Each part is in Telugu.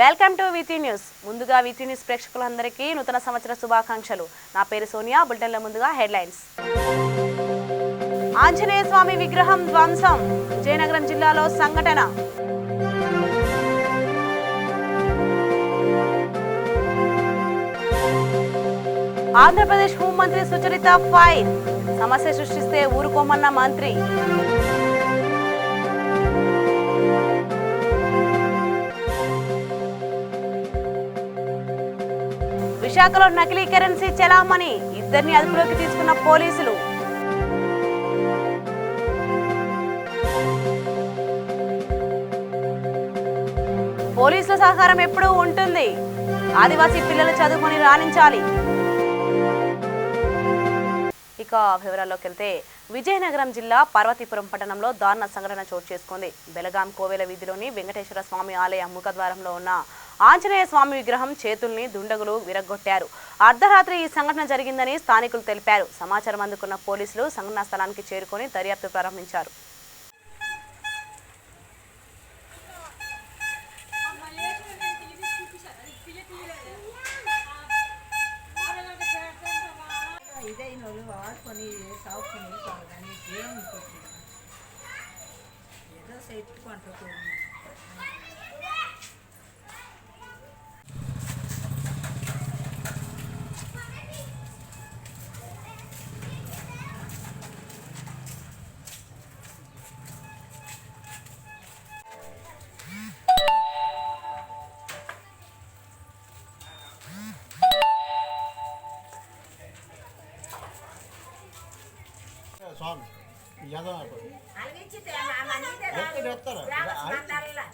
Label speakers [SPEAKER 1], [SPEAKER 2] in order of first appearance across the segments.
[SPEAKER 1] Welcome to వీటీ news. ముందుగా వీటీ న్యూస్ ప్రేక్షకులందరికీ నూతన సంవత్సర శుభాకాంక్షలు. నా పేరు సోనియా. బులెటిన్ల ముందుగా హెడ్లైన్స్. ఆంజనేయ స్వామి విగ్రహం ధ్వంసం, విజయనగరం జిల్లాలో సంఘటన. ఆంధ్రప్రదేశ్ హోంమంత్రి సుచరిత ఫైర్, సమస్య సృష్టిస్తే ఊరుకోమన్న మంత్రి. విశాఖలో నకిలీ కరెన్సీ చెలామణి, ఇద్దరిని అదుపులోకి తీసుకున్న పోలీసులు. పోలీసుల సహకారం ఎప్పుడూ ఉంటుంది, ఆదివాసీ పిల్లలు చదువుకొని రాణించాలి. ఇక వివరాల్లోకి వెళ్తే, విజయనగరం జిల్లా పార్వతీపురం పట్టణంలో దారుణ సంఘటన చోటు చేసుకుంది. బెలగాం కోవెల వీధిలోని వెంకటేశ్వర స్వామి ఆలయ ముఖద్వారంలో ఉన్న ఆంజనేయ స్వామి విగ్రహం చేతుల్ని దుండగులు విరగ్గొట్టారు. అర్ధరాత్రి ఈ సంఘటన జరిగిందని స్థానికులు తెలిపారు. సమాచారం అందుకున్న పోలీసులు సంఘటనా స్థలానికి చేరుకొని దర్యాప్తు ప్రారంభించారు.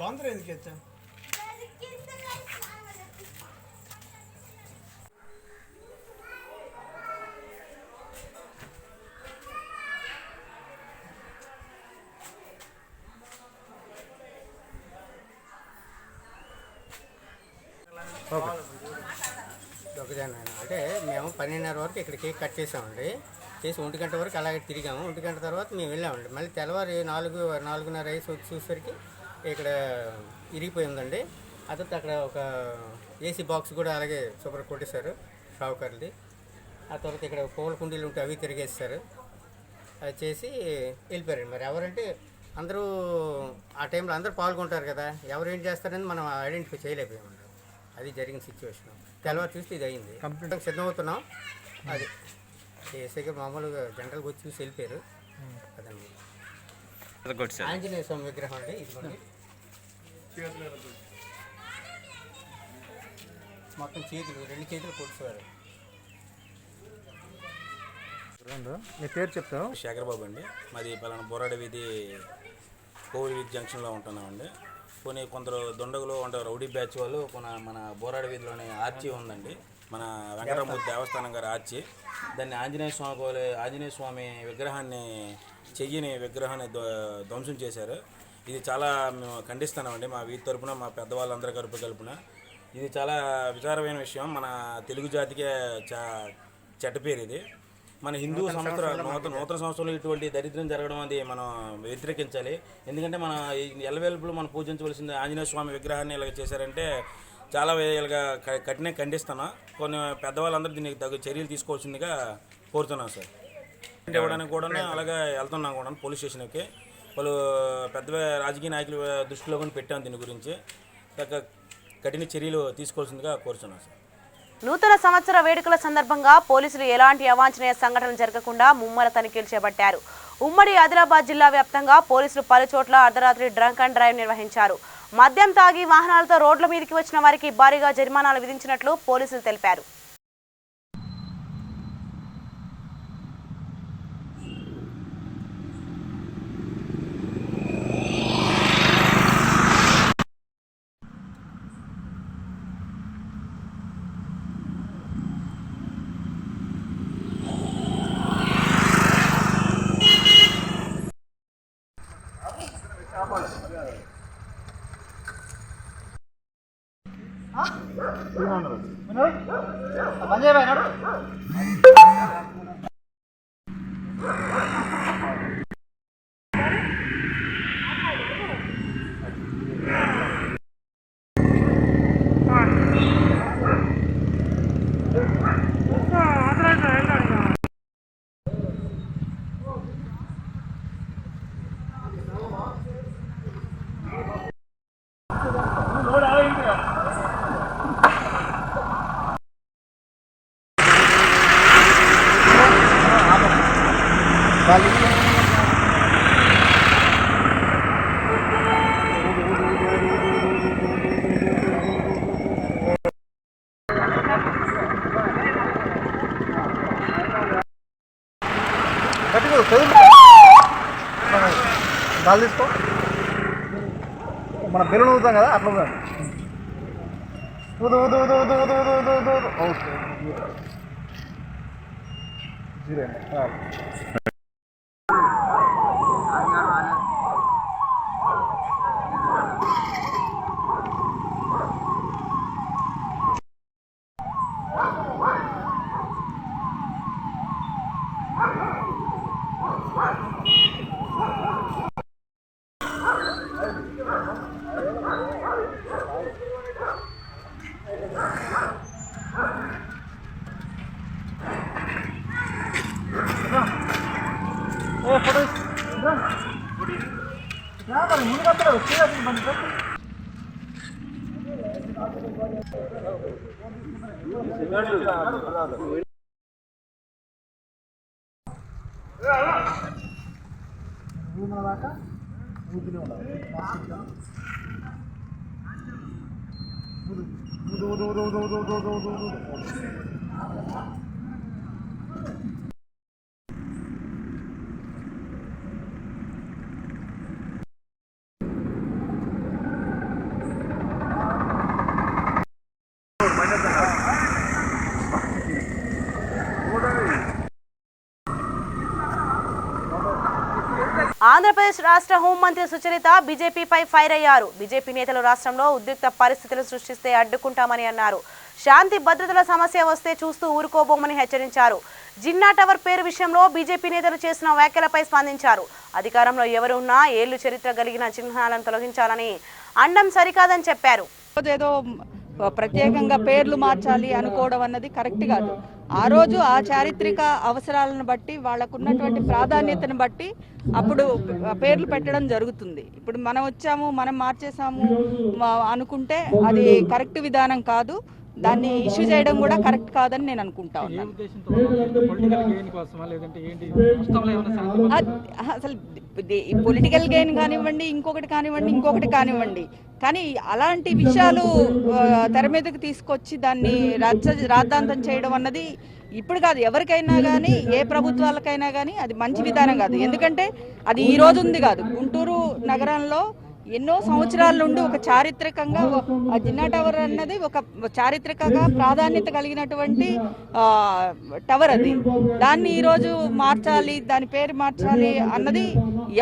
[SPEAKER 2] తొందర ఎందుకు వచ్చా
[SPEAKER 3] అంటే మేము 12:30 వరకు ఇక్కడ కేక్ కట్ చేసామండి. చేసి 1 గంట వరకు అలాగే తిరిగాము. 1 గంట తర్వాత మేము వెళ్ళామండి. మళ్ళీ తెల్లవారి 4:30 అయ్యి చూసేసరికి ఇక్కడ ఇరిగిపోయి ఉందండి. ఆ తర్వాత అక్కడ ఒక ఏసీ బాక్స్ కూడా అలాగే సూపర్ కొట్టేశారు షావుకారుది. ఆ తర్వాత ఇక్కడ పూల కుండీలు ఉంటే అవి తిరిగేస్తారు. అది చేసి వెళ్ళిపోయారండి. మరి ఎవరంటే అందరూ ఆ టైంలో అందరూ పాల్గొంటారు కదా, ఎవరు ఏం చేస్తారని మనం ఐడెంటిఫై చేయలేకపోయామండి. అది జరిగిన సిచ్యువేషన్. తెల్లవారు చూస్తే ఇది అయింది. కంప్లీట్గా సిద్ధమవుతున్నాం. అది ఏసీగా మామూలుగా జనరల్గా వచ్చి చూసి వెళ్ళిపోయారు. అదనమాట ఆంజనేయ స్వామి విగ్రహం అండి. ఇదిగోండి మొత్తం చేతులు 2 చేతులు కొట్టుకోవాలి.
[SPEAKER 2] మీ పేరు చెప్తాను.
[SPEAKER 4] శేఖరబాబు అండి. మాది పలానా బోరాడ వీధి కోవిల్ వీధి జంక్షన్లో ఉంటున్నామండి. కొన్ని కొందరు దుండగులు అంటే రౌడీ బ్యాచ్ వాళ్ళు మన బోరాడ వీధిలోని ఆర్చి ఉందండి, మన వెంకటరమూర్తి దేవస్థానం గారి ఆర్చి. దాన్ని ఆంజనేయ స్వామి విగ్రహాన్ని చెయ్యని విగ్రహాన్ని ధ్వంసం చేశారు. ఇది చాలా మేము ఖండిస్తున్నామండి. మా వీధి తరపున, మా పెద్దవాళ్ళందరి కలుపున ఇది చాలా విచారమైన విషయం. మన తెలుగు జాతికే చెడ్డ పేరు ఇది. మన హిందూ నూతన సంవత్సరంలో ఇటువంటి దరిద్రం జరగడం అది మనం వ్యతిరేకించాలి. ఎందుకంటే మన ఎల్లవేళప్పుడు మనం పూజించవలసింది ఆంజనేయ స్వామి విగ్రహాన్ని ఇలాగ చేశారంటే చాలా ఇలాగా కఠినంగా ఖండిస్తున్నాం. కొన్ని పెద్దవాళ్ళందరూ దీనికి తగు చర్యలు తీసుకోవాల్సిందిగా కోరుతున్నాం సార్. ఇవ్వడానికి కూడా అలాగే వెళ్తున్నాం కూడా పోలీస్ స్టేషన్కి. వాళ్ళు పెద్ద రాజకీయ నాయకుల దృష్టిలో కూడా పెట్టాం. దీని గురించి కఠిన చర్యలు తీసుకోవాల్సిందిగా కోరుతున్నాం సార్.
[SPEAKER 1] నూతన సంవత్సర వేడుకల సందర్భంగా పోలీసులు ఎలాంటి అవాంఛనీయ సంఘటనలు జరగకుండా ముమ్మర తనిఖీలు చేపట్టారు. ఉమ్మడి ఆదిలాబాద్ జిల్లా వ్యాప్తంగా పోలీసులు పలు చోట్ల అర్ధరాత్రి డ్రంక్ అండ్ డ్రైవ్ నిర్వహించారు. మద్యం తాగి వాహనాలతో రోడ్ల మీదకి వచ్చిన వారికి భారీగా జరిమానాలు విధించినట్లు పోలీసులు తెలిపారు.
[SPEAKER 2] గాలి తీసుకో. మన బెలూన్ ఊదుతాం కదా అట్లా ఊదండి. ఊదు ఊదు ఊదు ఊదు ఊదు ఊదు ఊదు ఊదు ఊదు. ఓకే జీరో అండి. దాకా ఊదునే ఉండాలి. ఊదు ఊదు ఊదు ఊదు ఊదు ఊదు ఊదు ఊదు ఊదు.
[SPEAKER 1] ఆంధ్రప్రదేశ్ రాష్ట్ర హోంమంత్రి సుచరిత బీజేపీపై ఫైర్ అయ్యారు. బీజేపీ నేతలు రాష్ట్రంలో ఉద్రిక్త పరిస్థితులు సృష్టిస్తే అడ్డుకుంటామని అన్నారు. శాంతి భద్రతల సమస్య వస్తే చూస్తూ ఊరుకోబోమని హెచ్చరించారు. జిన్నా టవర్ పేరు విషయంలో బీజేపీ నేతలు చేసిన వ్యాఖ్యలపై స్పందించారు. అధికారంలో ఎవరు ఉన్నా ఏళ్లు చరిత్ర కలిగిన చిహ్నాలను తొలగించాలని అనడం సరికాదని చెప్పారు.
[SPEAKER 5] ఏదో ప్రత్యేకంగా పేర్లు మార్చాలి అనుకోవడం అన్నది కరెక్ట్ కాదు. ఆ రోజు ఆ చారిత్రక అవసరాలను బట్టి వాళ్ళకున్నటువంటి ప్రాధాన్యతను బట్టి అప్పుడు పేర్లు పెట్టడం జరుగుతుంది. ఇప్పుడు మనం వచ్చాము మనం మార్చేసాము అనుకుంటే అది కరెక్ట్ విధానం కాదు. దాన్ని ఇష్యూ చేయడం కూడా కరెక్ట్ కాదని నేను అనుకుంటా ఉన్నాను. అసలు పొలిటికల్ గెయిన్ కానివ్వండి, ఇంకొకటి కానివ్వండి, కానీ అలాంటి విషయాలు తెర మీదకి తీసుకొచ్చి దాన్ని రాద్ధాంతం చేయడం అన్నది ఇప్పుడు కాదు, ఎవరికైనా కానీ ఏ ప్రభుత్వాలకైనా కానీ అది మంచి విధానం కాదు. ఎందుకంటే అది ఈ రోజు ఉంది కాదు. గుంటూరు నగరంలో ఎన్నో సంవత్సరాల నుండి ఒక చారిత్రకంగా జిన్నా టవర్ అన్నది ఒక చారిత్రకంగా ప్రాధాన్యత కలిగినటువంటి టవర్. అది దాన్ని ఈరోజు మార్చాలి, దాని పేరు మార్చాలి అన్నది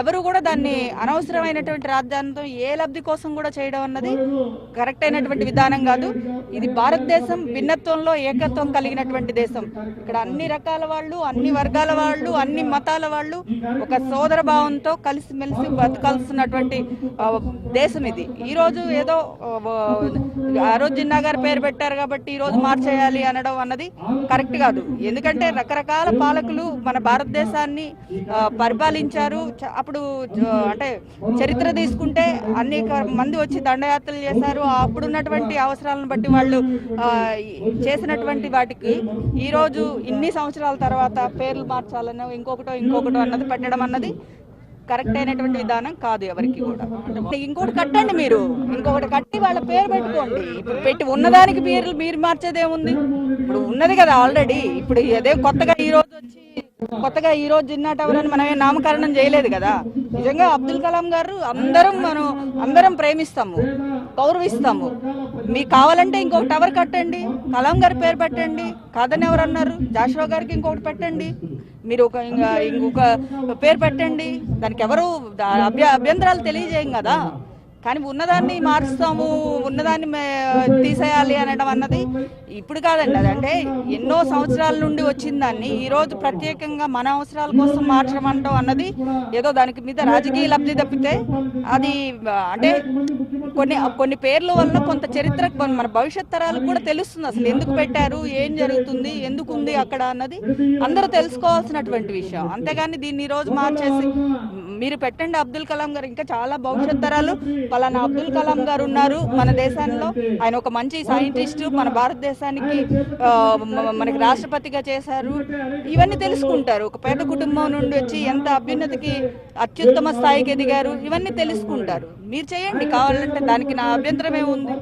[SPEAKER 5] ఎవరు కూడా దాన్ని అనవసరమైనటువంటి రాజ్యాంగం ఏ లబ్ధి కోసం కూడా చేయడం అన్నది కరెక్ట్ అయినటువంటి విధానం కాదు. ఇది భారతదేశం భిన్నత్వంలో ఏకత్వం కలిగినటువంటి దేశం. ఇక్కడ అన్ని రకాల వాళ్ళు, అన్ని వర్గాల వాళ్ళు, అన్ని మతాల వాళ్ళు ఒక సోదర భావంతో కలిసిమెలిసి బతకాల్సినటువంటి దేశం ఇది. ఈరోజు ఏదో ఆ రోజు జిన్నా గారు పేరు పెట్టారు కాబట్టి ఈరోజు మార్చేయాలి అనడం అన్నది కరెక్ట్ కాదు. ఎందుకంటే రకరకాల పాలకులు మన భారతదేశాన్ని పరిపాలించారు. అప్పుడు అంటే చరిత్ర తీసుకుంటే అనేక మంది వచ్చి దండయాత్రలు చేశారు. అప్పుడున్నటువంటి అవసరాలను బట్టి వాళ్ళు చేసినటువంటి వాటికి ఈరోజు ఇన్ని సంవత్సరాల తర్వాత పేర్లు మార్చాలనో ఇంకొకటో అన్నది పెట్టడం అన్నది కరెక్ట్ అయినటువంటి విధానం కాదు ఎవరికి కూడా. ఇంకోటి కట్టండి, మీరు ఇంకొకటి కట్టి వాళ్ళ పేరు పెట్టుకోండి. ఇప్పుడు పెట్టి ఉన్నదానికి మీరు మార్చేదేముంది? ఇప్పుడు ఉన్నది కదా ఆల్రెడీ. ఇప్పుడు అదే కొత్తగా ఈ రోజు జిన్నా టవర్ అని మనమే నామకరణం చేయలేదు కదా. నిజంగా అబ్దుల్ కలాం గారు అందరం ప్రేమిస్తాము, గౌరవిస్తాము. మీకు కావాలంటే ఇంకొక టవర్ కట్టండి, కలాం గారి పేరు పెట్టండి. కాదని ఎవరు అన్నారు? జాషువా గారికి ఇంకొకటి పెట్టండి, మీరు ఇంకొక పేరు పెట్టండి. దానికి ఎవరు అభ్యంతరాలు తెలియజేయం కదా. కానీ ఉన్నదాన్ని మారుస్తాము, ఉన్నదాన్ని తీసేయాలి అనడం అన్నది ఇప్పుడు కాదండి. అదంటే ఎన్నో సంవత్సరాల నుండి వచ్చిన దాన్ని ఈరోజు ప్రత్యేకంగా మన అవసరాల కోసం మార్చడం అన్నది ఏదో దానికి మీద రాజకీయ లబ్ధి తప్పితే అది అంటే కొన్ని పేర్ల వల్ల కొంత చరిత్ర మన భవిష్యత్ తరాలకు కూడా తెలుస్తుంది. అసలు ఎందుకు పెట్టారు, ఏం జరుగుతుంది, ఎందుకు ఉంది అక్కడ అన్నది అందరూ తెలుసుకోవాల్సినటువంటి విషయం. అంతేగాని దీన్ని ఈరోజు మార్చేసి మీరు పెట్టండి అబ్దుల్ కలాం గారు. ఇంకా చాలా భవిష్యత్ తరాలు పలానా అబ్దుల్ కలాం గారు ఉన్నారు మన దేశంలో, ఆయన ఒక మంచి సైంటిస్టు, మన భారతదేశానికి మనకి రాష్ట్రపతిగా చేశారు, ఇవన్నీ తెలుసుకుంటారు. ఒక పేద కుటుంబం నుండి వచ్చి ఎంత అభ్యున్నతికి అత్యుత్తమ స్థాయికి ఎదిగారు, ఇవన్నీ తెలుసుకుంటారు. మీరు చేయండి కావాలంటే, దానికి నా అభ్యంతరం ఏముంది.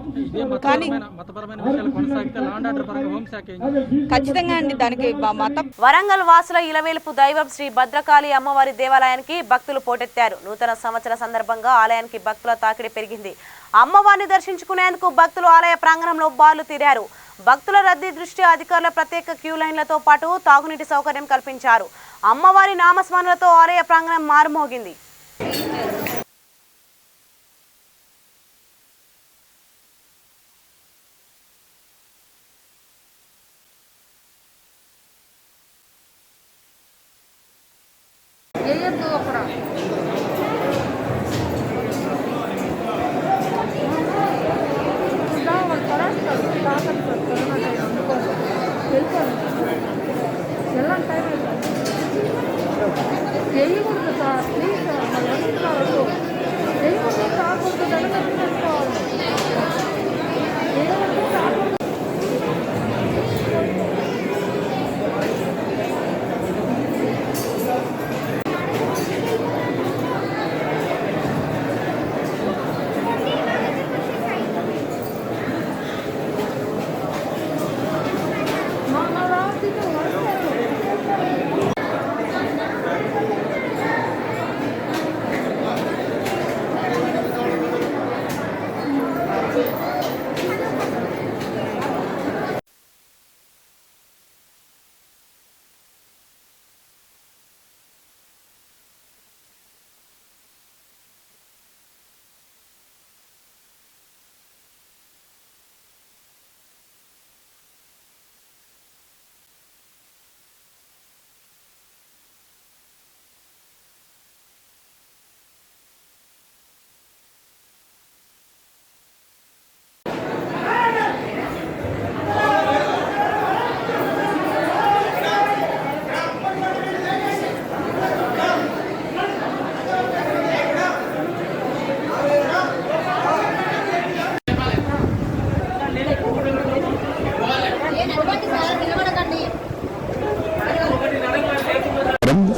[SPEAKER 5] కానీ ఖచ్చితంగా అండి దానికి మతం.
[SPEAKER 1] వరంగల్ వాసుల ఇలవేలుపు దైవం శ్రీ భద్రకాళి అమ్మవారి దేవాలయానికి భక్తులు పోటెత్తారు. నూతన సంవత్సర సందర్భంగా ఆలయానికి భక్తుల తాకిడి పెరిగింది. అమ్మవారిని దర్శించుకునేందుకు భక్తులు ఆలయ ప్రాంగణంలో బాలు తీరారు. భక్తుల రద్దీ దృష్ట్యా అధికారుల ప్రత్యేక క్యూ లైన్లతో పాటు తాగునీటి సౌకర్యం కల్పించారు. అమ్మవారి నామస్మరణలతో ఆలయ ప్రాంగణం మారుమోగింది.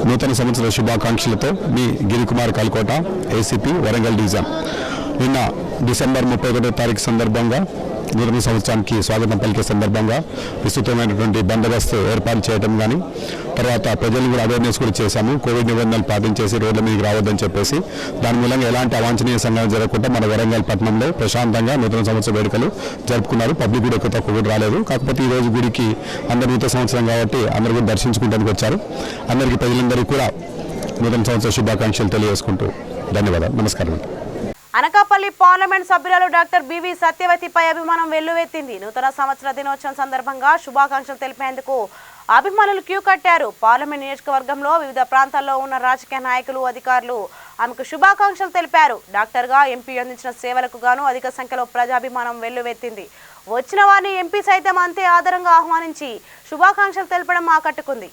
[SPEAKER 6] నూతన సంవత్సర శుభాకాంక్షలతో మీ గిరికుమార్ కల్కోట, ఏసీపీ వరంగల్ డివిజన్. నిన్న డిసెంబర్ 31వ తారీఖు సందర్భంగా నూతన సంవత్సరానికి స్వాగతం పలికే సందర్భంగా విస్తృతమైనటువంటి బందోబస్తు ఏర్పాటు చేయడం కానీ, తర్వాత ప్రజలు కూడా అవేర్నెస్ కూడా చేశాము. కోవిడ్ నిబంధనలు పాటించేసి రోడ్ల మీదకి రావద్దని చెప్పేసి, దాని మూలంగా ఎలాంటి అవాంఛనీయ సంఘటన జరగకుండా మన వరంగల్ పట్టణంలో ప్రశాంతంగా నూతన సంవత్సర వేడుకలు జరుపుకున్నారు. పబ్లిక్ కూడా ఎక్కువ తక్కువ కూడా రాలేదు. కాకపోతే ఈ రోజు గుడికి అందరు నూతన సంవత్సరం కాబట్టి అందరూ కూడా దర్శించుకుంటానికి వచ్చారు. అందరికీ ప్రజలందరికీ కూడా నూతన సంవత్సర శుభాకాంక్షలు తెలియజేసుకుంటూ ధన్యవాదాలు. నమస్కారం.
[SPEAKER 1] అనకాపల్లి పార్లమెంట్ సభ్యురాలు డాక్టర్ బివి సత్యవతిపై అభిమానం వెల్లువెత్తింది. నూతన సంవత్సర దినోత్సవం సందర్భంగా శుభాకాంక్షలు తెలిపేందుకు అభిమానులు క్యూ కట్టారు. పార్లమెంట్ నియోజకవర్గంలో వివిధ ప్రాంతాల్లో ఉన్న రాజకీయ నాయకులు, అధికారులు ఆమెకు శుభాకాంక్షలు తెలిపారు. డాక్టర్గా ఎంపీ అందించిన సేవలకు గాను అధిక సంఖ్యలో ప్రజాభిమానం వెల్లువెత్తింది. వచ్చిన వారిని ఎంపీ సైతం అంతే ఆదరంగా ఆహ్వానించి శుభాకాంక్షలు తెలపడం ఆకట్టుకుంది.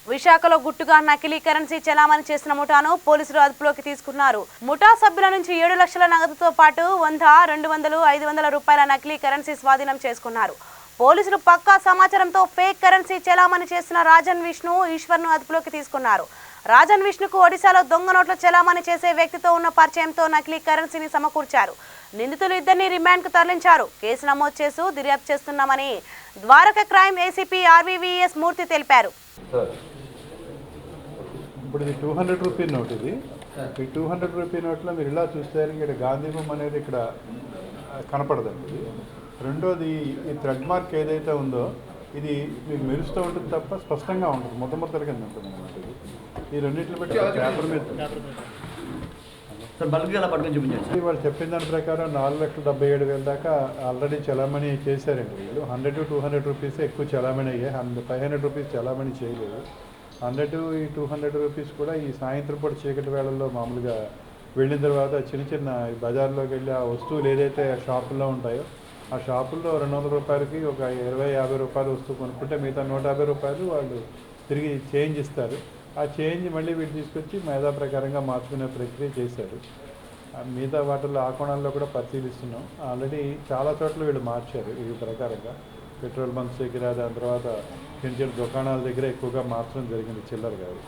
[SPEAKER 1] విశాఖలో గుట్టుగా నకిలీ కరెన్సీ చెలామణి చేసిన ముఠాను పోలీసులు అదుపులోకి తీసుకున్నారు. ముఠా సభ్యుల నుంచి 7 లక్షల నగదుతో పాటు 100, 200, 500 రూపాయల నకిలీ కరెన్సీ స్వాధీనం చేసుకున్నారు. పోలీసులు పక్కా సమాచారంతో ఫేక్ కరెన్సీ చెలామణి చేసిన రాజన్, విష్ణు, ఈశ్వర్ను అదుపులోకి తీసుకున్నారు. రాజన్ విష్ణుకు ఒడిశాలో దొంగ నోట్ల చెలామణి చేసే వ్యక్తితో ఉన్న పరిచయంతో నకిలీ కరెన్సీని సమకూర్చారు. నిందితులు ఇద్దరిని రిమాండ్కు తరలించారు. కేసు నమోదు చేసి దర్యాప్తు చేస్తున్నామని ద్వారక క్రైమ్ ఏసీపీ ఆర్వీవీఎస్ మూర్తి తెలిపారు.
[SPEAKER 2] ఇప్పుడు ఇది 200 రూపీ నోట్. ఇది ఈ 200 రూపీ నోట్లో మీరు ఇలా చూస్తే ఇక్కడ గాంధీ బొమ్మ అనేది ఇక్కడ కనపడదండి. రెండోది ఈ థ్రెడ్ మార్క్ ఏదైతే ఉందో ఇది మీకు మెరుస్తూ ఉంటుంది తప్ప స్పష్టంగా ఉంటుంది, ముద్దముద్దల కింద ఉంటుంది అన్నమాట. ఇది ఈ రెండింటిని బట్టి పేపర్ మీద వాళ్ళు చెప్పిన దాని ప్రకారం 4,77,000 దాకా ఆల్రెడీ చలామణి చేశారండి వీళ్ళు. 100 to 200 రూపీస్ ఎక్కువ చలామణి అయ్యాయి, 500 రూపీస్ చలామణి చేయలేదు. 100 ఈ 200 రూపీస్ కూడా ఈ సాయంత్రం పూట చీకటి వేళల్లో మామూలుగా వెళ్ళిన తర్వాత చిన్న చిన్న బజార్లోకి వెళ్ళి ఆ వస్తువులు ఏదైతే షాపుల్లో ఉంటాయో ఆ షాపుల్లో 200 రూపాయలకి ఒక 20-50 రూపాయలు వస్తువు కొనుక్కుంటే మిగతా 150 రూపాయలు వాళ్ళు తిరిగి చేంజ్ ఇస్తారు. ఆ చేంజ్ మళ్ళీ వీళ్ళు తీసుకొచ్చి మేధా ప్రకారంగా మార్చుకునే ప్రక్రియ చేశారు. మిగతా వాటిల్లో ఆ కోణాల్లో కూడా పరిశీలిస్తున్నాం. ఆల్రెడీ చాలా చోట్ల వీళ్ళు మార్చారు ఈ ప్రకారంగా. పెట్రోల్ బంక్స్ దగ్గర, దాని తర్వాత చిన్న చిన్న దుకాణాల దగ్గర ఎక్కువగా మార్చడం జరిగింది చిల్లర కాదు.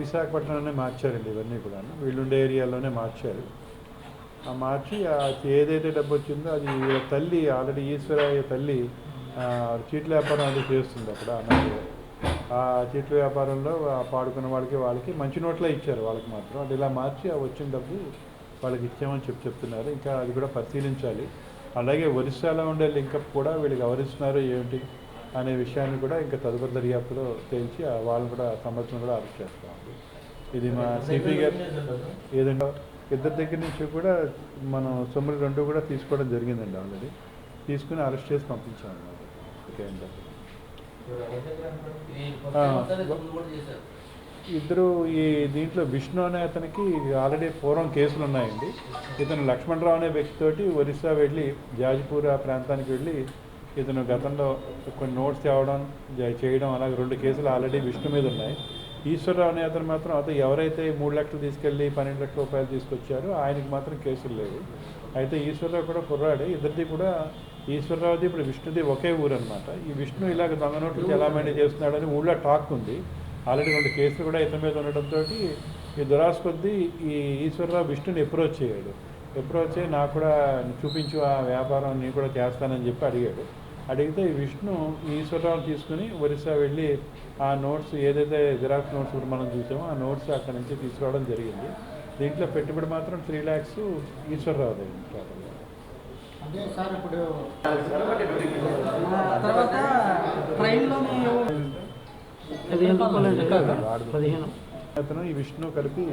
[SPEAKER 2] విశాఖపట్నంలోనే మార్చారండి ఇవన్నీ కూడా. వీళ్ళుండే ఏరియాలోనే మార్చారు. ఆ మార్చి ఏదైతే డబ్బు వచ్చిందో అది తల్లి ఆల్రెడీ ఈశ్వరయ్య తల్లి చీట్ల వ్యాపారం అది చేస్తుంది అక్కడ అన్నది. ఆ చీట్ల వ్యాపారంలో పాడుకున్న వాళ్ళకి మంచి నోట్లే ఇచ్చారు వాళ్ళకి మాత్రం. అది ఇలా మార్చి ఆ వచ్చిన డబ్బు వాళ్ళకి ఇచ్చామని చెప్తున్నారు. ఇంకా అది కూడా పరిశీలించాలి. అలాగే ఒరిస్సాలో ఉండే లింకప్ కూడా వీళ్ళకి ఎవరిస్తున్నారు ఏమిటి అనే విషయాన్ని కూడా ఇంకా తదుపరి దర్యాప్తులో తేల్చి వాళ్ళని కూడా సంవత్సరం కూడా అరెస్ట్ చేస్తామండి. ఇది మా సిపి గారు ఏదంటే ఇద్దరి దగ్గర నుంచి కూడా మనం సొమ్ములు 2 కూడా తీసుకోవడం జరిగిందండి. ఆల్రెడీ తీసుకుని అరెస్ట్ చేసి పంపించామన్నమాట. ఓకే అండి. ఇద్దరు ఈ దీంట్లో విష్ణు అనే అతనికి ఆల్రెడీ పూర్వం కేసులు ఉన్నాయండి. ఇతను లక్ష్మణరావు అనే వ్యక్తితోటి ఒరిస్సా వెళ్ళి జాజిపూర్ ఆ ప్రాంతానికి వెళ్ళి ఇతను గతంలో కొన్ని నోట్స్ చేయడం అలాగే 2 కేసులు ఆల్రెడీ విష్ణు మీద ఉన్నాయి. ఈశ్వరరావు అనే అతను మాత్రం అతను ఎవరైతే 3 లక్షలు తీసుకెళ్ళి 12 లక్షల రూపాయలు తీసుకొచ్చారో ఆయనకి మాత్రం కేసులు లేవు. అయితే ఈశ్వరరావు కూడా కుర్రాడే. ఇద్దరిది కూడా ఈశ్వరరావుది ఇప్పుడు విష్ణుది ఒకే ఊరు అనమాట. ఈ విష్ణు ఇలాగ దొంగ నోట్లు చలామణి చేస్తున్నాడని ఊళ్ళో టాక్ ఉంది. ఆల్రెడీ 2 కేసులు కూడా ఇతని మీద ఉండడంతో ఈ దురాశ కొద్దీ ఈ ఈశ్వరరావు విష్ణుని అప్రోచ్ అయ్యి నాకు కూడా చూపించు ఆ వ్యాపారం నేను కూడా చేస్తానని చెప్పి అడిగాడు. అడిగితే ఈ విష్ణు ఈశ్వరరావుని తీసుకుని ఒరిస్సా వెళ్ళి ఆ నోట్స్ ఏదైతే జిరాక్స్ నోట్స్ కూడా మనం చూసామో ఆ నోట్స్ అక్కడి నుంచి తీసుకురావడం జరిగింది. దీంట్లో పెట్టుబడి మాత్రం 3 lakhs ఈశ్వరరావు దగ్గర. అతను ఈ విష్ణు కలిపి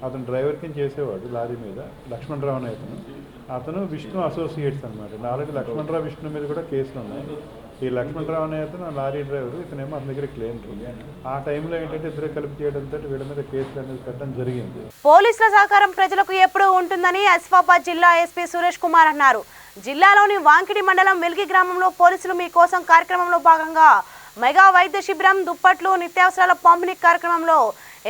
[SPEAKER 2] అతను డ్రైవర్ కింద చేసేవాడు లారీ మీద. లక్ష్మణరావు అనే అతను విష్ణు అసోసియేట్స్ అనమాట. ఆల్రెడీ లక్ష్మణరావు విష్ణు మీద కూడా కేసులు ఉన్నాయి. ఈ లక్ష్మణరావు అనే అతను లారీ డ్రైవర్, ఇతనేమో అతని దగ్గర క్లెయిమ్. ఆ టైంలో ఏంటంటే ఇద్దరు కలిపి చేయడంతో వీళ్ళ మీద కేసులు అనేది పెట్టడం జరిగింది.
[SPEAKER 1] పోలీసుల సహకారం ప్రజలకు ఎప్పుడూ ఉంటుందని ఆసిఫాబాద్ జిల్లా ఎస్పీ సురేష్ కుమార్ అన్నారు. జిల్లాలోని వాంకిడి మండలం వెల్గి గ్రామంలో పోలీసులు మీకోసం కార్యక్రమంలో భాగంగా మెగా వైద్య శిబిరం, దుప్పట్లు, నిత్యావసరాల పంపిణీ కార్యక్రమంలో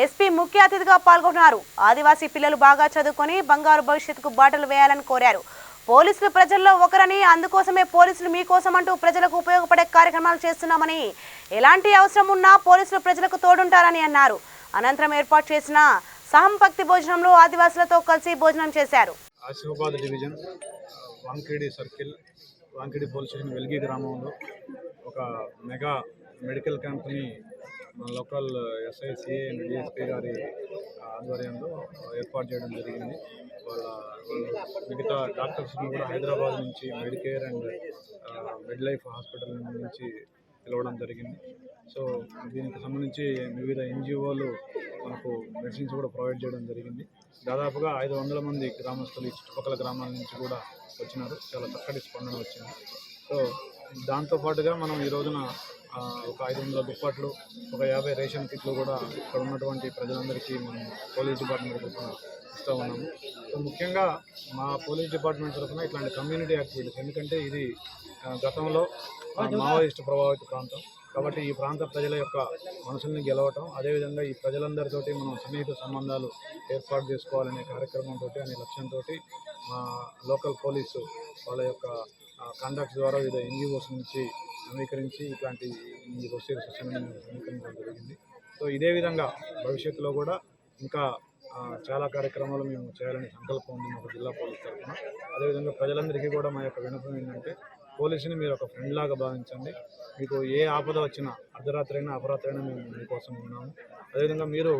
[SPEAKER 1] ఎస్పీ ముఖ్య అతిథిగా పాల్గొన్నారు. ఆదివాసీ పిల్లలు బాగా చదువుకొని బంగారు భవిష్యత్తుకు బాటలు వేయాలని కోరారు. పోలీసులు ప్రజల్లో ఒకరని, అందుకోసమే పోలీసులు మీకోసం అంటూ ప్రజలకు ఉపయోగపడే కార్యక్రమాలు చేస్తున్నామని, ఎలాంటి అవసరం ఉన్నా పోలీసులు ప్రజలకు తోడుంటారని అన్నారు. అనంతరం ఏర్పాటు చేసిన సహంపక్తి భోజనంలో ఆదివాసులతో కలిసి భోజనం చేశారు.
[SPEAKER 7] Asifabad division Wankidi circle, Wankidi police station Velgi గ్రామంలో ఒక మెగా మెడికల్ క్యాంప్ని మన local SI, CI and DSP గారి ఆధ్వర్యంలో ఏర్పాటు చేయడం జరిగింది. వాళ్ళు మిగతా డాక్టర్స్ని కూడా హైదరాబాద్ నుంచి Medicare and Med Life hospital నుంచి పిలవడం జరిగింది. సో దీనికి సంబంధించి వివిధ ఎన్జిఓలు మనకు మెడిసిన్స్ కూడా ప్రొవైడ్ చేయడం జరిగింది. దాదాపుగా 500 మంది గ్రామస్తులు చుట్టుపక్కల గ్రామాల నుంచి కూడా వచ్చినారు. చాలా చక్కటి స్పందన వచ్చింది. సో దాంతోపాటుగా మనం ఈ రోజున ఒక 500 దుప్పట్లు, ఒక 50 రేషన్ కిట్లు కూడా ఇక్కడ ఉన్నటువంటి ప్రజలందరికీ మనం పోలీస్ డిపార్ట్మెంట్ తరఫున ఇస్తూ ఉన్నాము. సో ముఖ్యంగా మా పోలీస్ డిపార్ట్మెంట్ తరఫున ఇట్లాంటి కమ్యూనిటీ యాక్టివిటీస్, ఎందుకంటే ఇది గతంలో మావోయిస్ట్ ప్రభావిత ప్రాంతం కాబట్టి ఈ ప్రాంత ప్రజల యొక్క మనసుల్ని గెలవటం, అదేవిధంగా ఈ ప్రజలందరితోటి మనం సన్నిహిత సంబంధాలు ఏర్పాటు చేసుకోవాలనే కార్యక్రమంతో, అనే లక్ష్యంతో మా లోకల్ పోలీసు వాళ్ళ యొక్క కాంటాక్ట్స్ ద్వారా వివిధ ఎన్జిఓస్ నుంచి సమీకరించి ఇట్లాంటి ఈ రొసీర్ సెషన్ సమీకరించడం జరిగింది. సో ఇదే విధంగా భవిష్యత్తులో కూడా ఇంకా చాలా కార్యక్రమాలు మేము చేయాలని సంకల్పం ఉంది మాకు జిల్లా పోలీస్ తరఫున. అదేవిధంగా ప్రజలందరికీ కూడా మా యొక్క విన్నపం ఏంటంటే పోలీసుని మీరు ఒక ఫ్రెండ్ లాగా భావించండి. మీకు ఏ ఆపద వచ్చినా అర్ధరాత్రి అయినా అపరాత్రి అయినా మేము మీకోసం ఉన్నాము. అదేవిధంగా మీరు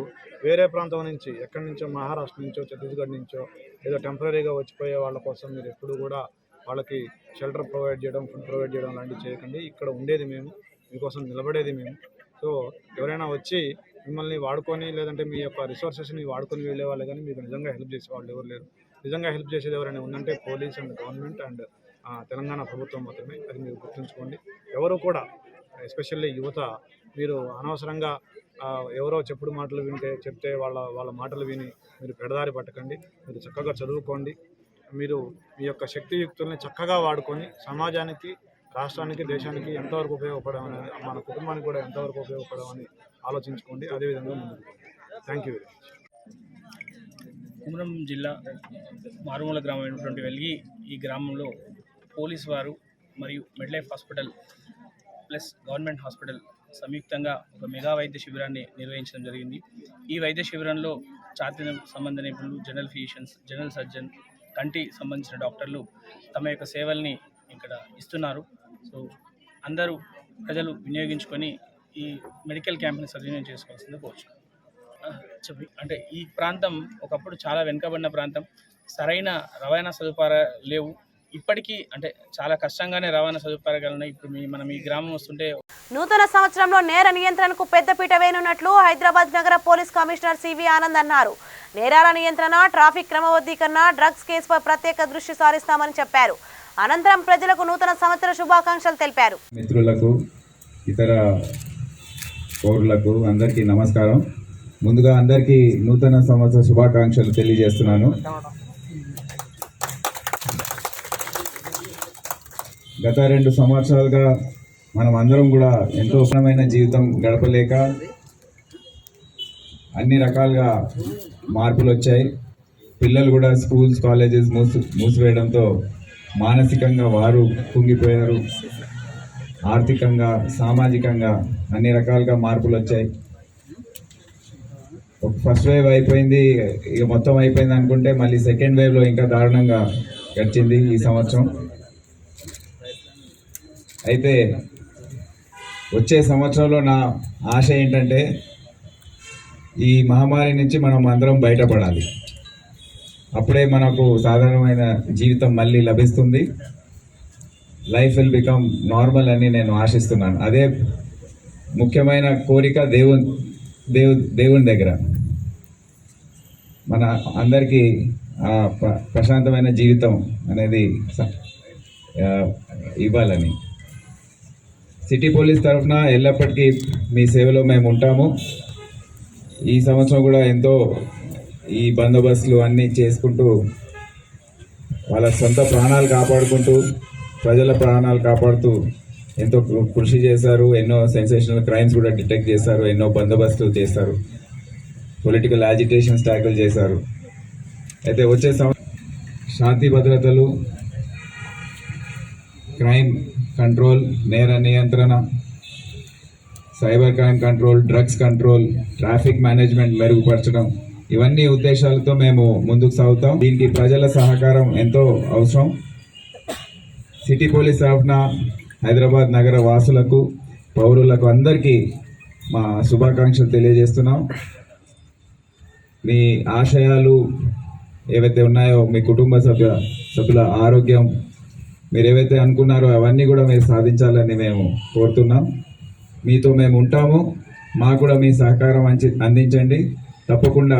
[SPEAKER 7] వేరే ప్రాంతం నుంచి ఎక్కడి నుంచో మహారాష్ట్ర నుంచో ఛత్తీస్గఢ్ నుంచో ఏదో టెంపరీగా వచ్చిపోయే వాళ్ళ కోసం మీరు ఎప్పుడు కూడా వాళ్ళకి షెల్టర్ ప్రొవైడ్ చేయడం, ఫుడ్ ప్రొవైడ్ చేయడం లాంటివి చేయకండి. ఇక్కడ ఉండేది మేము, మీకోసం నిలబడేది మేము. సో ఎవరైనా వచ్చి మిమ్మల్ని వాడుకొని లేదంటే మీ యొక్క రిసోర్సెస్ని వాడుకొని వెళ్ళే వాళ్ళే కానీ మీకు నిజంగా హెల్ప్ చేసే వాళ్ళు ఎవరు లేరు. నిజంగా హెల్ప్ చేసేది ఎవరైనా ఉందంటే police and government and Telangana ప్రభుత్వం మాత్రమే. అది మీరు గుర్తుంచుకోండి. ఎవరు కూడా ఎస్పెషల్లీ యువత మీరు అనవసరంగా ఎవరో చెప్పుడు మాటలు చెప్తే వాళ్ళ మాటలు విని మీరు పెడదారి పట్టకండి. మీరు చక్కగా చదువుకోండి. మీరు మీ యొక్క శక్తియుక్తుల్ని చక్కగా వాడుకొని సమాజానికి, రాష్ట్రానికి, దేశానికి ఎంతవరకు ఉపయోగపడమని, మన కుటుంబానికి కూడా ఎంతవరకు ఉపయోగపడమని ఆలోచించుకోండి. అదేవిధంగా ముందుకు thank you very much.
[SPEAKER 8] Komaram జిల్లా మారుమూల గ్రామం అయినటువంటి వెల్గి ఈ గ్రామంలో పోలీసు వారు మరియు మిడ్లైఫ్ హాస్పిటల్ ప్లస్ గవర్నమెంట్ హాస్పిటల్ సంయుక్తంగా ఒక మెగా వైద్య శిబిరాన్ని నిర్వహించడం జరిగింది. ఈ వైద్య శిబిరంలో ఛాతీ సంబంధ నిపుణులు, జనరల్ ఫిజిషియన్స్, జనరల్ సర్జన్, కంటి సంబంధించిన డాక్టర్లు తమ యొక్క సేవల్ని ఇక్కడ ఇస్తున్నారు. సో అందరూ ప్రజలు వినియోగించుకొని ఈ మెడికల్ క్యాంప్ని సద్వినియోగం చేసుకోవాల్సింది కోరుచు. అంటే ఈ ప్రాంతం ఒకప్పుడు చాలా వెనుకబడిన ప్రాంతం, సరైన రవాణా సదుపాయాలు లేవు. ఇప్పటికీ అంటే చాలా కష్టంగానే రవాణా సదుపాయాలు ఉన్నాయి. ఇప్పుడు మనం ఈ గ్రామం వస్తుంటే
[SPEAKER 1] నూతన సంవత్సరంలో నేర నియంత్రణకు పెద్దపీట వేయనున్నట్లు హైదరాబాద్ నగర పోలీస్ కమిషనర్ సివి ఆనంద్ అన్నారు. నేరాల నియంత్రణ, ట్రాఫిక్ క్రమబద్ధీకరణ, డ్రగ్స్ కేసుపై ప్రత్యేక దృష్టి సారిస్తామని చెప్పారు. అనంతరం ప్రజలకు నూతన సంవత్సర శుభాకాంక్షలు తెలిపారు.
[SPEAKER 9] మిత్రులకు, ఇతర పౌరులకు అందరికీ నమస్కారం. ముందుగా అందరికీ నూతన సంవత్సర శుభాకాంక్షలు తెలియజేస్తున్నాను. గత 2 సంవత్సరాలుగా మనం అందరం కూడా ఎంతో ఉత్తమమైన జీవితం గడపలేక అన్ని రకాలుగా మార్పులు వచ్చాయి. పిల్లలు కూడా స్కూల్స్, కాలేజెస్ మూసివేయడంతో మానసికంగా వారు కుంగిపోయారు. ఆర్థికంగా, సామాజికంగా అన్ని రకాలుగా మార్పులు వచ్చాయి. ఫస్ట్ వేవ్ అయిపోయింది, ఇక మొత్తం అయిపోయింది అనుకుంటే మళ్ళీ సెకండ్ వేవ్లో ఇంకా దారుణంగా గడిచింది ఈ సంవత్సరం. అయితే వచ్చే సంవత్సరంలో నా ఆశ ఏంటంటే ఈ మహమ్మారి నుంచి మనం అందరం బయటపడాలి. అప్పుడే మనకు సాధారణమైన జీవితం మళ్ళీ లభిస్తుంది. లైఫ్ విల్ బికమ్ నార్మల్ అని నేను ఆశిస్తున్నాను. అదే ముఖ్యమైన కోరిక దేవుని దగ్గర మన అందరికీ ప్రశాంతమైన జీవితం అనేది ఇవ్వాలని. సిటీ పోలీస్ తరఫున ఎల్లప్పటికీ మీ సేవలో మేము ఉంటాము. ఈ సంవత్సరం కూడా ఎంతో ఈ బందోబస్తులు అన్నీ చేసుకుంటూ వాళ్ళ సొంత ప్రాణాలు కాపాడుకుంటూ ప్రజల ప్రాణాలు కాపాడుతూ ఎంతో కృషి చేశారు. ఎన్నో సెన్సేషనల్ క్రైమ్స్ కూడా డిటెక్ట్ చేశారు. ఎన్నో బందోబస్తులు చేశారు. పొలిటికల్ యాజిటేషన్స్ ట్యాకిల్ చేశారు. అయితే వచ్చే శాంతి భద్రతలు, క్రైమ్ కంట్రోల్, నేర నియంత్రణ, cyber crime control, drugs control, traffic management మెరుగుపరచడం, ఇవన్నీ ఉద్దేశాలతో మేము ముందుకు సాగుతాం. దీనికి ప్రజల సహకారం ఎంతో అవసరం. సిటీ పోలీస్ తరఫున హైదరాబాద్ నగర వాసులకు, పౌరులకు అందరికీ మా శుభాకాంక్షలు తెలియజేస్తున్నాం. మీ ఆశయాలు ఏవైతే ఉన్నాయో, మీ కుటుంబ సభ్యుల ఆరోగ్యం, మీరు ఏవైతే అనుకున్నారో అవన్నీ కూడా మీరు సాధించాలని మేము కోరుతున్నాం. మీతో మేము ఉంటాము. మాకు కూడా మీ సహకారం అందించండి. తప్పకుండా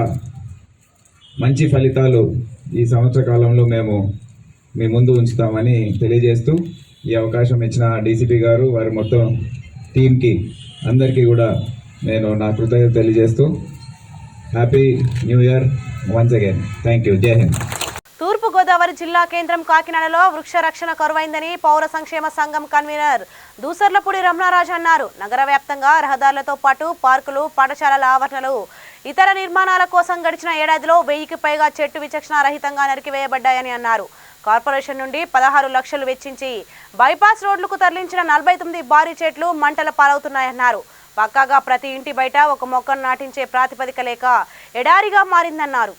[SPEAKER 9] మంచి ఫలితాలు ఈ సంవత్సర కాలంలో మేము మీ ముందు ఉంచుతామని తెలియజేస్తూ, ఈ అవకాశం ఇచ్చిన డీసీపీ గారు, వారి మొత్తం టీంకి అందరికీ కూడా నేను నా కృతజ్ఞత తెలియజేస్తూ happy new year once again. Thank you. జై హింద్.
[SPEAKER 1] తూర్పుగోదావరి జిల్లా కేంద్రం కాకినాడలో వృక్ష రక్షణ కరువైందని పౌర సంక్షేమ సంఘం కన్వీనర్ దూసర్లపూడి రమణారాజు అన్నారు. నగర వ్యాప్తంగా రహదారులతో పాటు పార్కులు, పాఠశాలల ఆవరణలు, ఇతర నిర్మాణాల కోసం గడిచిన ఏడాదిలో 1000కి పైగా చెట్టు విచక్షణ రహితంగా నరికివేయబడ్డాయని అన్నారు. కార్పొరేషన్ నుండి 16 లక్షలు వెచ్చించి బైపాస్ రోడ్లకు తరలించిన 49 భారీ చెట్లు మంటల పాలవుతున్నాయన్నారు. పక్కాగా ప్రతి ఇంటి బయట ఒక మొక్కను నాటించే ప్రాతిపదిక లేక ఎడారిగా మారిందన్నారు.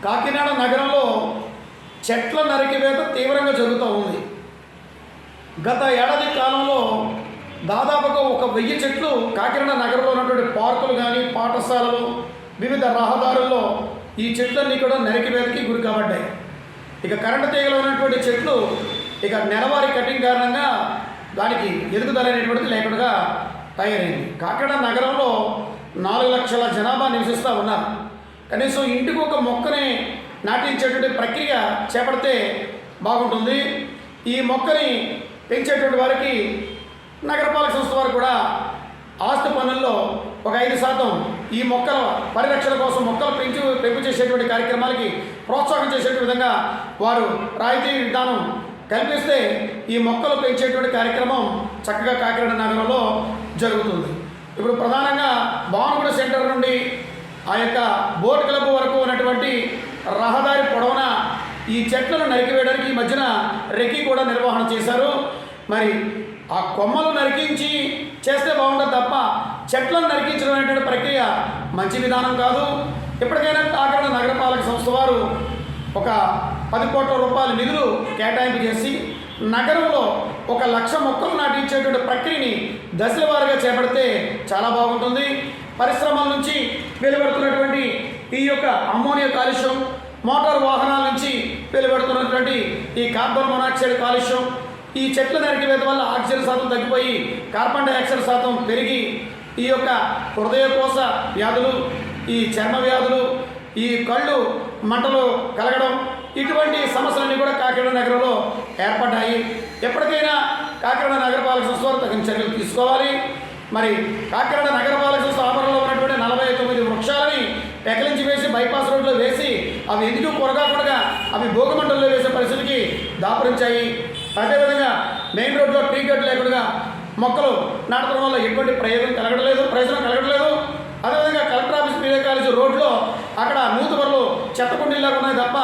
[SPEAKER 10] కాకినాడ నగరంలో చెట్ల నరికివేత తీవ్రంగా జరుగుతూ ఉంది. గత ఏడాది కాలంలో దాదాపుగా 1000 చెట్లు కాకినాడ నగరంలో ఉన్నటువంటి పార్కులు కానీ పాఠశాలలు వివిధ రహదారుల్లో ఈ చెట్లన్నీ కూడా నరికివేతకి గురి కాబడ్డాయి. ఇక కరెంటు తీగలో ఉన్నటువంటి చెట్లు ఇక నెలవారీ కటింగ్ కారణంగా దానికి ఎదుగుదల అనేటువంటిది లేకుండా తయారైంది. కాకినాడ నగరంలో 4 లక్షల జనాభా నివసిస్తూ ఉన్నారు. కనీసం ఇంటికి ఒక మొక్కని నాటించేటువంటి ప్రక్రియ చేపడితే బాగుంటుంది. ఈ మొక్కని పెంచేటువంటి వారికి నగరపాలక సంస్థ వారు కూడా ఆస్తి పన్నుల్లో ఒక 5% ఈ మొక్కల పరిరక్షణ కోసం మొక్కలు పెంపు చేసేటువంటి కార్యక్రమాలకి ప్రోత్సాహం చేసేటువంటి విధంగా వారు రాయితీ విధానం కల్పిస్తే ఈ మొక్కలు పెంచేటువంటి కార్యక్రమం చక్కగా కాకినాడ నగరంలో జరుగుతుంది. ఇప్పుడు ప్రధానంగా భావనగూడ సెంటర్ నుండి ఆ యొక్క బోట్ క్లబ్ వరకు ఉన్నటువంటి రహదారి పొడవున ఈ చెట్లను నరికివేయడానికి ఈ మధ్యన రెక్కి కూడా నిర్వహణ చేశారు. మరి ఆ కొమ్మలు నరికించి చేస్తే బాగుంటుంది తప్ప చెట్లను నరికించడం అనేటువంటి ప్రక్రియ మంచి విధానం కాదు. ఎప్పటికైనా కాకినాడ నగరపాలక సంస్థ వారు ఒక 10 కోట్ల రూపాయల నిధులు కేటాయింపు చేసి నగరంలో 1 లక్ష మొక్కలు నాటించేటువంటి ప్రక్రియని దశల వారీగా చేపడితే చాలా బాగుంటుంది. పరిశ్రమల నుంచి వెలువడుతున్నటువంటి ఈ యొక్క అమ్మోనియా కాలుష్యం, మోటార్ వాహనాల నుంచి వెలువడుతున్నటువంటి ఈ కార్బన్ మోనాక్సైడ్ కాలుష్యం, ఈ చెట్ల నరికివేత వల్ల ఆక్సిజన్ శాతం తగ్గిపోయి కార్బన్ డైఆక్సైడ్ శాతం పెరిగి ఈ యొక్క హృదయకోశ వ్యాధులు, ఈ చర్మ వ్యాధులు, ఈ కళ్ళు మంటలు కలగడం, ఇటువంటి సమస్యలన్నీ కూడా కాకినాడ నగరంలో ఏర్పడ్డాయి. ఎప్పటికైనా కాకినాడ నగరపాలక సంస్థ వారు తగిన చర్యలు తీసుకోవాలి. మరి కాకినాడ నగరపాలక సంస్థ ఆవరణలో ఉన్నటువంటి 49 వృక్షాలని పెకలించి వేసి బైపాస్ రోడ్లో వేసి అవి ఎందుకు కొరగాకుండా అవి భోగమండల్లో వేసే పరిస్థితికి దాపురించాయి. అదేవిధంగా మెయిన్ రోడ్లో ట్రీ గేట్ లేకుండా మొక్కలు నాటడం వల్ల ఎటువంటి ప్రయోజనం కలగట్లేదు. అదేవిధంగా కలెక్టర్ ఆఫీస్ మీడియా కాలేజీ రోడ్లో అక్కడ నూతుబరులు చెత్తకుండీలాగా ఉన్నాయి తప్ప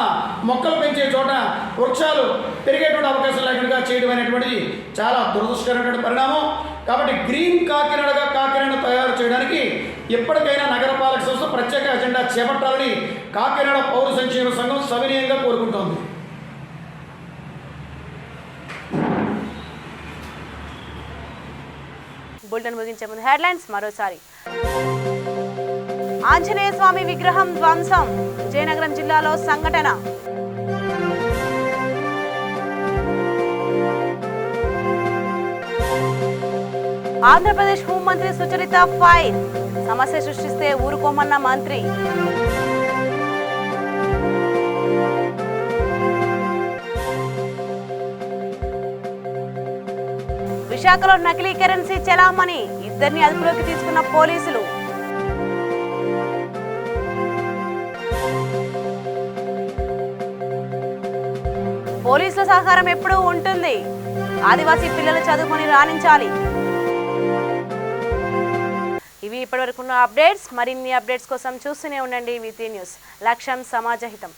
[SPEAKER 10] మొక్కలు పెంచే చోట వృక్షాలు పెరిగేటువంటి అవకాశం లేకుండా చేయడం అనేటువంటిది చాలా దురదృష్టకరమైనటువంటి పరిణామం. కాబట్టి గ్రీన్ కాకినాడగా కాకినాడ తయారు చేయడానికి ఎప్పటికైనా నగరపాలక సంస్థ ప్రత్యేక అజెండా చేపట్టాలని కాకినాడ పౌర సంక్షేమ సంఘం సవినయంగా కోరుకుంటోంది.
[SPEAKER 1] బులెటిన్ ముగించే ముందు హెడ్లైన్స్ మరోసారి. ఆంజనేయ స్వామి విగ్రహం ధ్వంసం, విజయనగరం జిల్లాలో సంఘటన. ఆంధ్రప్రదేశ్ హోంమంత్రి సుచరిత ఫైర్, సమస్య సృష్టిస్తే ఊరుకోమన్న మంత్రి. విశాఖలో నకిలీ కరెన్సీ చెలామణి, 2 అదుపులోకి తీసుకున్న పోలీసులు. పోలీసుల సహకారం ఎప్పుడూ ఉంటుంది, ఆదివాసీ పిల్లలు చదువుకొని రాణించాలి. ఇవి ఇప్పటివరకున్న అప్డేట్స్. మరిన్ని అప్డేట్స్ కోసం చూస్తూనే ఉండండి VT న్యూస్. లక్ష్యం సమాజహితం.